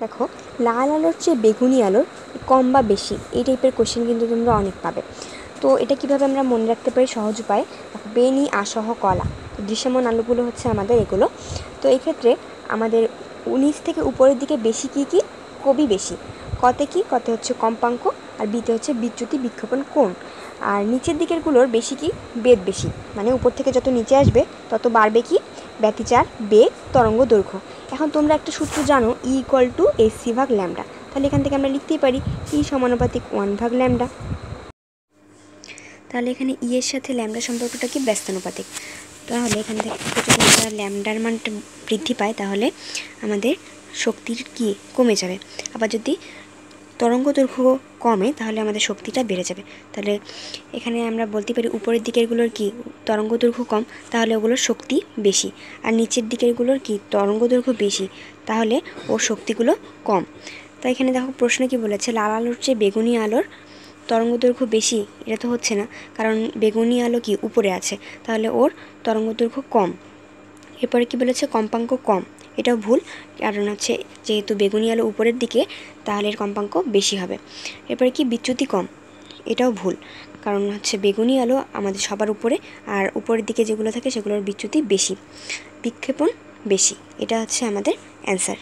দেখো, লাল আলোর চেয়ে বেগুনি আলোর কম বা বেশি এই টাইপের কোশ্চেন কিন্তু তোমরা অনেক পাবে। তো এটা কিভাবে আমরা মনে রাখতে পারি সহজ উপায়? দেখো, বেনি আসহ কলা, দৃশ্যমান আলোগুলো হচ্ছে আমাদের এগুলো। তো এক্ষেত্রে আমাদের 19 থেকে উপরের দিকে বেশি কী কী? কবি বেশি। কতে কি? কতে হচ্ছে কম্পাঙ্ক, আর বিতে হচ্ছে বিচ্যুতি বিক্ষেপণ কোণ। আর নিচের দিকেরগুলোর বেশি কি? বেদ বেশি, মানে উপর থেকে যত নিচে আসবে তত বাড়বে কি? ব্যতিচার, বেগ, তরঙ্গ দৈর্ঘ্য। এখন তোমরা একটা সূত্র জানো, ই ইকুয়াল টু এসি ভাগ ল্যামডা। তাহলে এখান থেকে আমরা লিখতেই পারি ই সমানুপাতিক 1 ভাগ ল্যামডা। তাহলে এখানে ই এর সাথে ল্যামডা সম্পর্কটা কি? ব্যস্তানুপাতিক। তাহলে এখান থেকে যদি আমরা ল্যামডার মানটা বৃদ্ধি পায় তাহলে আমাদের শক্তির কি? কমে যাবে। আবার যদি তরঙ্গ দৈর্ঘ্য কমে তাহলে আমাদের শক্তিটা বেড়ে যাবে। তাহলে এখানে আমরা বলতে পারি উপরের দিকেরগুলোর কি? তরঙ্গ দৈর্ঘ্য কম, তাহলে ওগুলোর শক্তি বেশি। আর নিচের দিকেরগুলোর কি? তরঙ্গ দৈর্ঘ্য বেশি, তাহলে ওর শক্তিগুলো কম। তাই এখানে দেখো প্রশ্ন কি বলেছে, লাল আলোর চেয়ে বেগুনি আলোর তরঙ্গ দৈর্ঘ্য বেশি। এটা তো হচ্ছে না, কারণ বেগুনি আলো কি? উপরে আছে, তাহলে ওর তরঙ্গ দৈর্ঘ্য কম। এরপরে কি বলেছে? কম্পাঙ্ক কম। এটাও ভুল, কারণ হচ্ছে যেহেতু বেগুনি আলো উপরের দিকে, তাহলে এর কম্পাঙ্ক বেশি হবে। এরপরে কি? বিচ্যুতি কম। এটাও ভুল, কারণ হচ্ছে বেগুনি আলো আমাদের সবার উপরে, আর উপরের দিকে যেগুলো থাকে সেগুলোর বিচ্যুতি বেশি। বিক্ষেপণ বেশি। এটা হচ্ছে আমাদের অ্যান্সার।